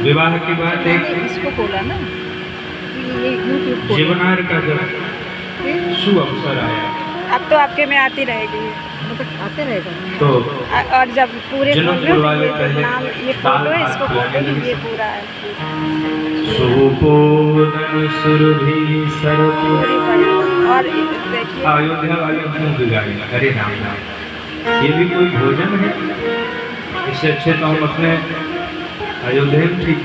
विवाह के बाद एक इसको बोला ना ये यूट्यूब को जीवनार का जब शुभ अवसर आया, अब तो आपके में आती रहेगी, मतलब आते रहेगा तो और जब पूरे जनकपुर वाले पहले नाम ये फोटो है, इसको बोलते हैं ये पूरा है सुपोदन सुरभि सरती। और देखिए अयोध्या वाले मुंह बिगाड़ी, अरे राम राम, ये भी कोई भोजन है? इससे अच्छे तो हम अपने अयोध्या में ठीक।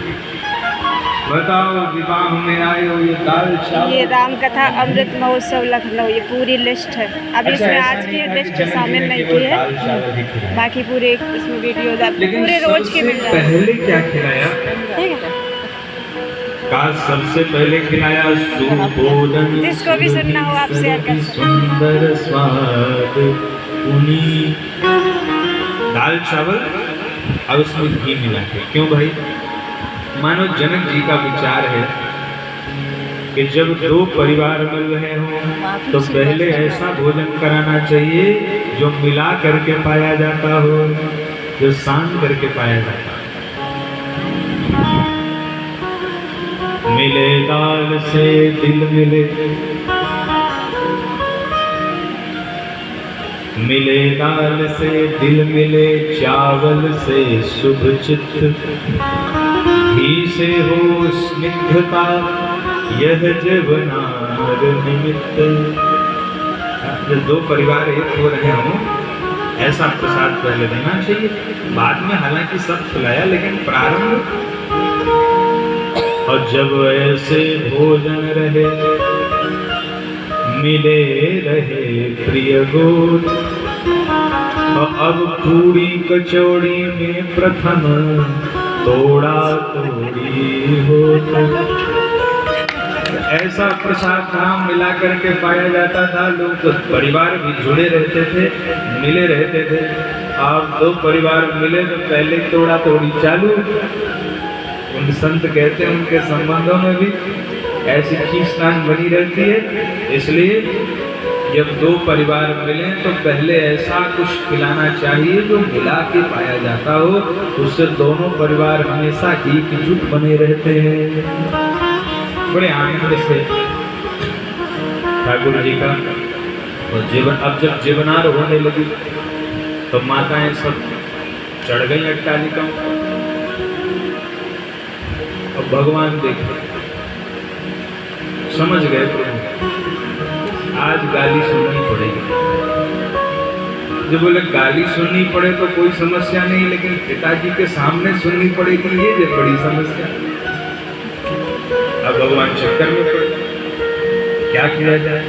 बताओ, विवाह में आए हो, ये दाल चावल, ये राम कथा अमृत महोत्सव लखनऊ, ये पूरी लिस्ट है। अब इसमें आज की लिस्ट शामिल नहीं की है, बाकी पूरे इसमें वीडियो पूरे रोज के मिल जाए। पहले क्या खिलाया? ठीक है, का सबसे पहले खिलाया सुपोदन, जिसको भी सुनना हो आप शेयर कर सकते हैं। सुंदर स्वाद उन्हीं दाल चावल और उसमें घी मिला के। क्यों भाई? मानो जनक जी का विचार है कि जब दो परिवार मिल रहे हों तो पहले ऐसा भोजन कराना चाहिए जो मिला करके पाया जाता हो, जो सान करके पाया जाता हो। मिले दाल से दिल मिले, मिले दाल से दिल मिले, चावल से शुभ चित्त, घी से हो स्निग्धता, यह जीवनार निमित्त। जब दो परिवार एक हो रहे हों ऐसा प्रसाद पहले देना चाहिए, बाद में हालांकि सब खिलाया, लेकिन प्रारंभ। और जब ऐसे भोजन रहे, मिले रहे प्रिय गोद, अब पूरी कचौड़ी में प्रथम तोड़ा तोड़ी हो। ऐसा प्रसाद नाम मिला करके पाया जाता था। लोग तो परिवार भी जुड़े रहते थे, मिले रहते थे। अब दो परिवार मिले तो पहले तोड़ा तोड़ी चालू। उन संत कहते हैं उनके संबंधों में भी ऐसी खींचतान बनी रहती है। इसलिए जब दो परिवार मिले तो पहले ऐसा कुछ खिलाना चाहिए जो मिला के पाया जाता हो, उससे दोनों परिवार हमेशा एकजुट बने रहते हैं। बड़े आनंद से ठाकुर जी का और जीवन। अब जब जीवनार होने लगी तो माताएं सब चढ़ गई अट्टालिका। अब भगवान देखे, समझ गए प्रभु आज गाली सुननी पड़ेगी। जब बोले गाली सुननी पड़े तो कोई समस्या नहीं, लेकिन पिताजी के सामने सुननी पड़ेगी, ये बड़ी समस्या। अब भगवान चक्कर में पड़े, क्या किया जाए?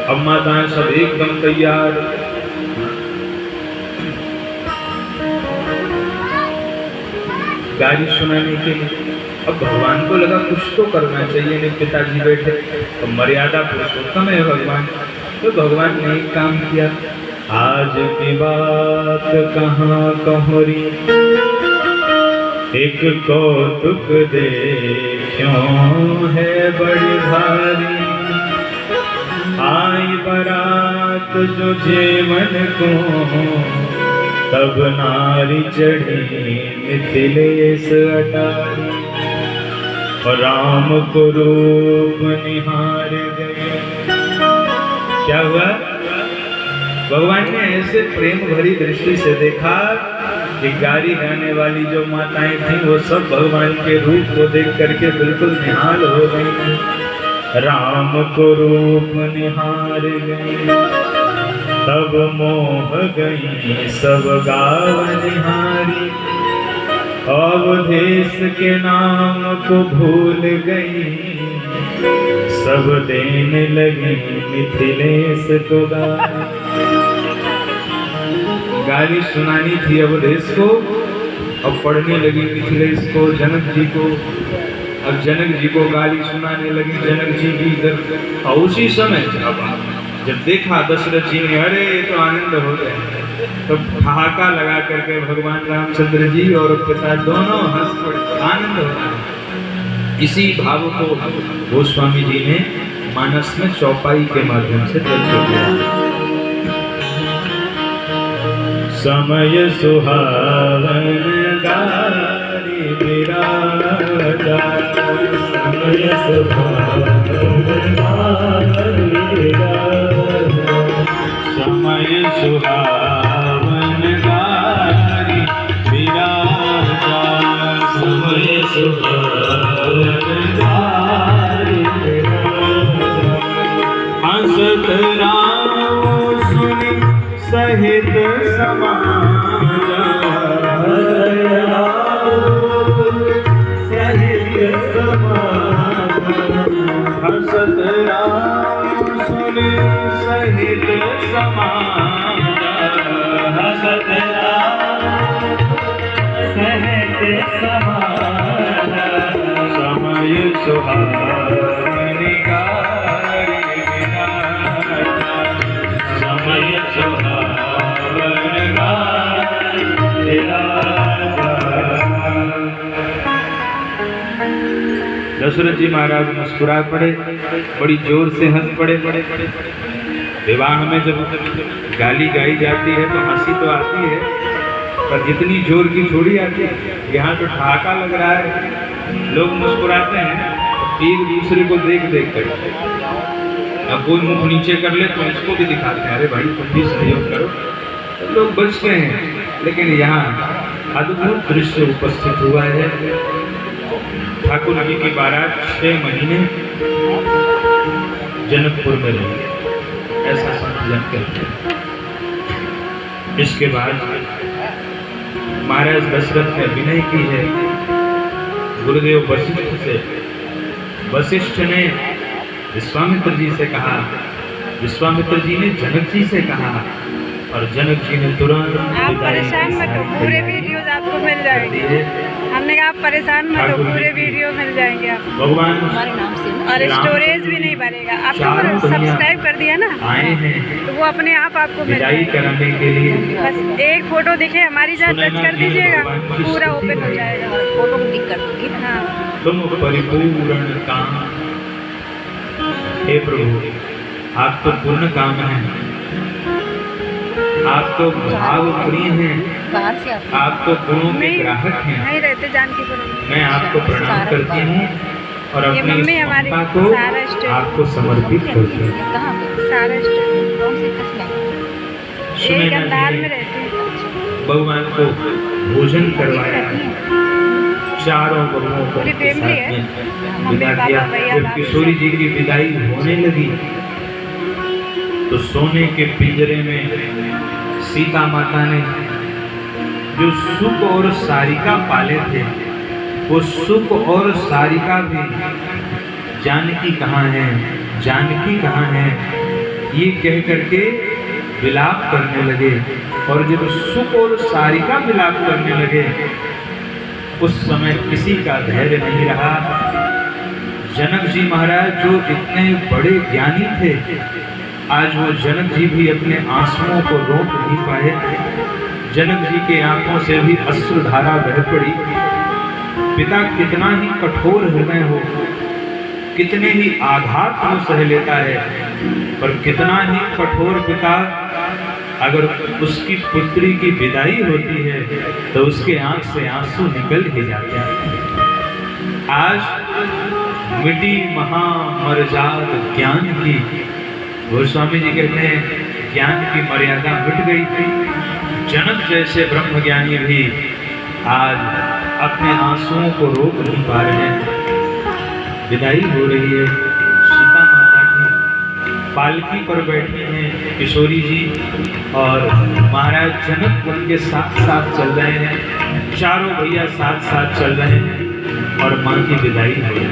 अब माताएं सब एकदम तैयार, गाली सुनाने के लिए। अब भगवान को लगा कुछ तो करना चाहिए, नहीं पिताजी बैठे तो मर्यादा पुरुषोत्तम है भगवान। तो भगवान ने एक काम किया, आज की बात कहाँ कहोरी, एक कौतुक दे क्यों है बड़ी भारी, आई बारात जो जेवन को, तब नारी चढ़ी मिथिलेश अटारी, और राम को रूप निहार गए। क्या हुआ? भगवान ने ऐसे प्रेम भरी दृष्टि से देखा कि गाली गाने वाली जो माताएं थीं वो सब भगवान के रूप को देख करके बिल्कुल निहाल हो गई। राम को रूप निहार गए, तब मोह गई सब गाँव निहारी, अवधेश के नाम को भूल गई, सब देने लगी मिथिलेश को गाली सुनानी थी अवधेश को, अब पढ़ने लगी मिथिलेश को, जनक जी को। अब जनक जी को गाली सुनाने लगी, जनक जी भी इधर। और उसी समय जब देखा दशरथ जी ने, अरे ये तो आनंद हो गया, तो ठहाका लगा करके भगवान रामचंद्र जी और पिता दोनों हंस पड़े, आनंद होता। इसी भाव को गोस्वामी जी ने मानस में चौपाई के माध्यम से दर्ज किया। समय सुहावन गाए समय सुहावन गारी विराजा, समय सुहावन गारी विराजा। हंसत राम सुनि सहित समाजा, सहित समाजा। हंसत राम सुनि सहित समाजा, हंसत राम सहित समाजा। समय सुहावन गारी विराजा, समय सुहावन गारी विराजा। दशरथ जी महाराज मुस्कुरा पड़े, बड़ी जोर से हंस पड़े। विवाह में जब गाली गाई जाती है तो हंसी तो आती है, पर जितनी जोर की थोड़ी आती है। यहाँ तो ठहाका लग रहा है, लोग मुस्कुराते हैं एक दूसरे को देख देख कर। अब कोई मुंह नीचे कर ले तो इसको भी दिखाते हैं, अरे भाई तुम भी सहयोग करो, तो लोग बचते हैं। लेकिन यहाँ अद्भुत दृश्य उपस्थित हुआ है। ठाकुर जी की बारात 6 महीने जनकपुर में रही, ऐसा संकल्प करते हैं। इसके बाद महाराज दशरथ ने विनय की है गुरुदेव वशिष्ठ से। वशिष्ठ ने विश्वामित्र जी से कहा, विश्वामित्र जी ने जनक जी से कहा, और जनक जी ने तुरंत आप परेशान मत हो, पूरे वीडियोज आपको मिल जाएंगे। हमने कहा आप परेशान मत हो, पूरे वीडियो मिल जाएंगे आपको भगवान हमारे नाम से, और स्टोरेज भी नहीं भरेगा। आपको सब्सक्राइब कर दिया ना आए हैं तो वो अपने आप आपको मिल विदाई जाएगा। कराने के लिए बस एक फोटो दिखे हमारी साथ टच कर दीजिएगा, पूरा ओपन हो जाएगा। फोटो को टिक कर दूंगी। हाँ, तुम परिपूर्ण काम, हे प्रभु आप तो पूर्ण काम हैं, आप तो भाव प्रिय हैं, बाहर से आप तो गुणों के ग्राहक हैं। नहीं रहते जानकीपुर में। मैं आपको प्रणाम करती हूँ और ये अपनी मम्मी इस हमारी ममता को सारा स्टेट आपको समर्पित करती हूँ। कहाँ पे? सारा स्टेट कौन से कस्म में? एक सुनैना अंदाज जी में ने रहते हैं। भगवान को भोजन करवाया, चारों बहुओं को पूरी उनके फैमिली साथ है। में मम्मी, विदा पापा, किया। भैया, जब भाभी, किशोरी जी की विदाई होने लगी तो सोने के पिंजरे में सीता माता ने जो सुख और सारिका पाले थे, वो सुख और सारिका भी जानकी कहाँ है, जानकी कहाँ है, ये कह करके विलाप करने लगे। और जब सुख और सारिका विलाप करने लगे उस समय किसी का धैर्य नहीं रहा। जनक जी महाराज जो इतने बड़े ज्ञानी थे, आज वो जनक जी भी अपने आंसुओं को रोक नहीं पाए। जनक जी के आंखों से भी अश्रुधारा बह पड़ी। पिता कितना ही कठोर हृदय हो, कितने ही आघात वो सह लेता है, पर कितना ही कठोर पिता अगर उसकी पुत्री की विदाई होती है तो उसके आंख से आंसू निकल ही जाते हैं। आज मिटी महामर्याद ज्ञान की, गोस्वामी जी कहते हैं ज्ञान की मर्यादा मिट गई थी। जनक जैसे ब्रह्मज्ञानी भी आज अपने आंसुओं को रोक नहीं पा रहे हैं। विदाई हो रही है, सीता माता की पालकी पर बैठी हैं किशोरी जी और महाराज जनक उनके साथ साथ चल रहे हैं, चारों भैया साथ साथ चल रहे हैं और माँ की विदाई हो रही है।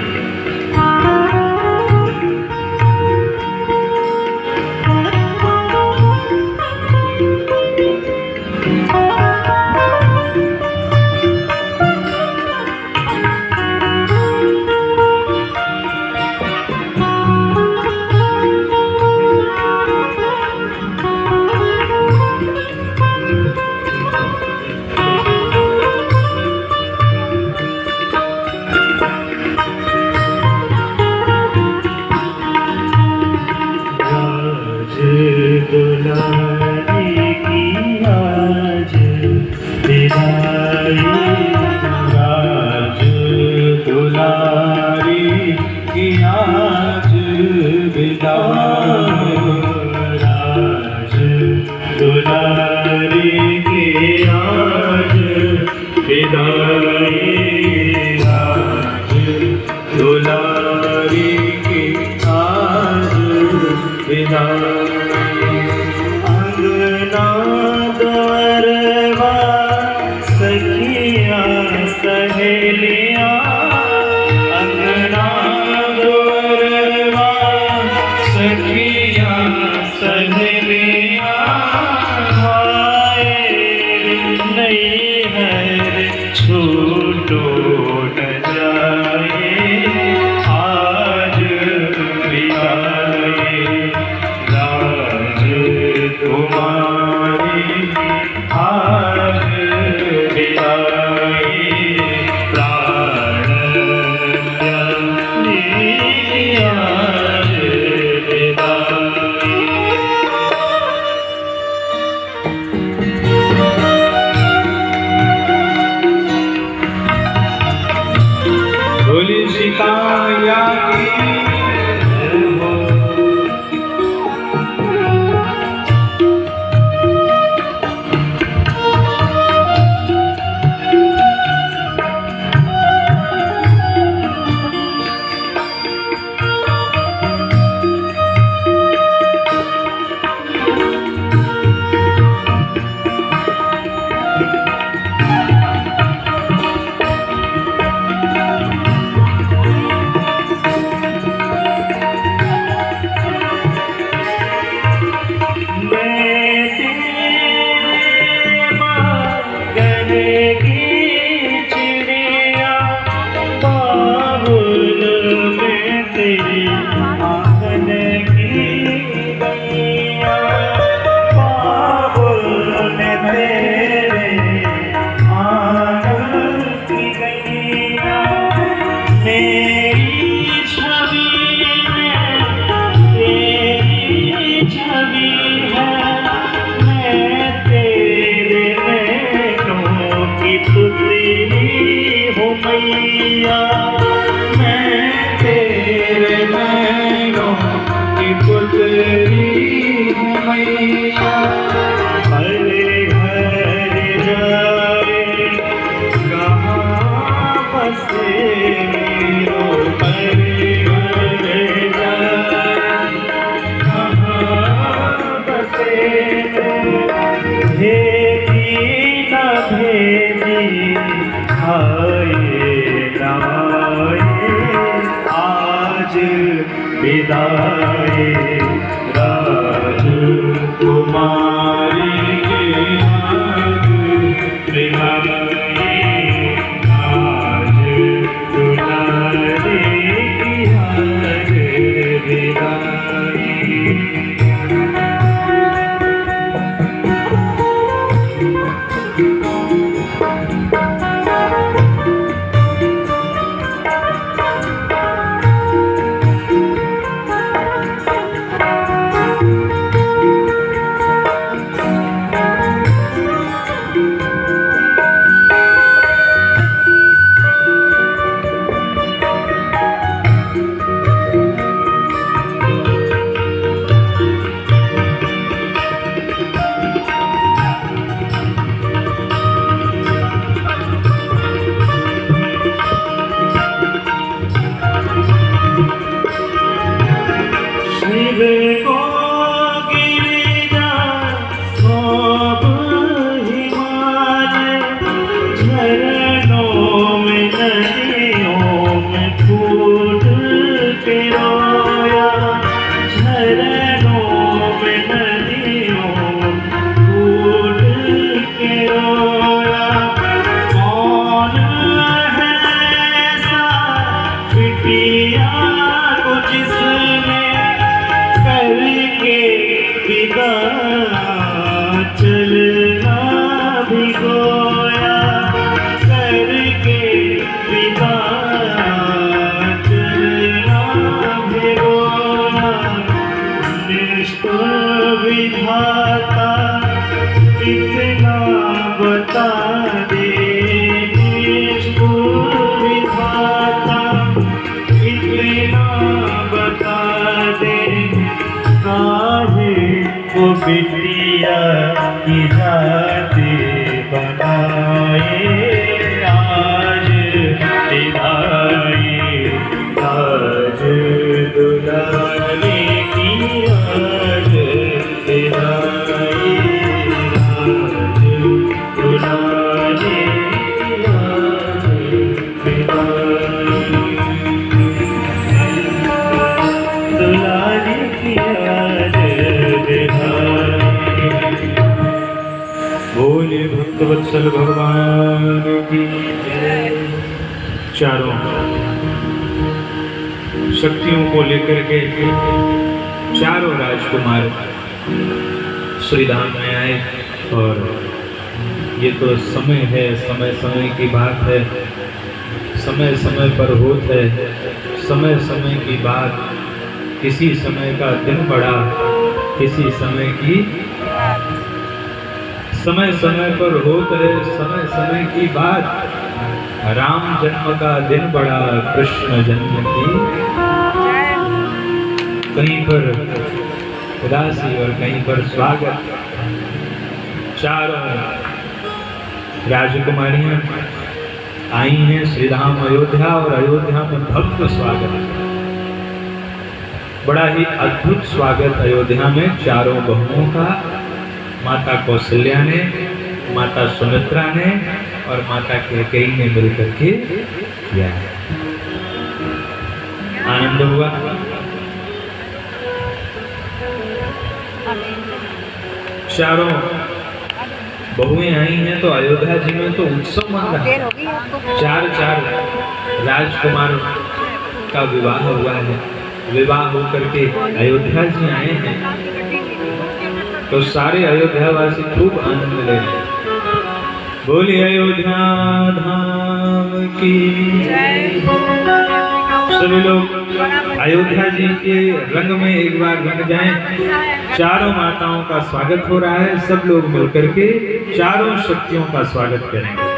विदाई आज दुलारी की आज विदाई अंगना द्वारवा सखियाँ सहेलियाँ अंगना द्वारवा सखियाँ सहेलियाँ नहीं है छूटो न जाए आज विदाई राजकुमारी आज विदाई प्राण प्यारी आज विदाई। बोली सिताया की जय हो। आज विदाई राजकुमारी की आज विदाई आज दुलारी की आज विदाई। भक्तवत्सल भगवान की चारों शक्तियों को लेकर के चारों राजकुमार श्रीधाम में आए। और ये तो समय है, समय समय की बात है, समय समय पर होता है, समय समय की बात। किसी समय का दिन बड़ा, किसी समय की समय समय पर होता है, समय समय की बात। राम जन्म का दिन बड़ा, कृष्ण जन्म की कहीं पर उदासी और कहीं पर स्वागत। चारों राजकुमारियां आई हैं श्रीधाम अयोध्या, और अयोध्या में भव्य स्वागत, बड़ा ही अद्भुत स्वागत अयोध्या में चारों बहुओं का। माता कौशल्या ने, माता सुमित्रा ने और माता कैकेयी ने मिलकर के किया है। आनंद हुआ। चारों बहुएं आई हैं तो अयोध्या जी में तो उत्सव मन रहा है। चार चार राजकुमार का विवाह हुआ है। विवाह होकर के अयोध्या जी आए हैं तो सारे अयोध्यावासी खूब आनंद ले रहे हैं। बोलिए अयोध्या धाम की जय। सभी लोग अयोध्या जी के रंग में एक बार रंग जाएं। चारों माताओं का स्वागत हो रहा है, सब लोग मिलकर के चारों शक्तियों का स्वागत करेंगे।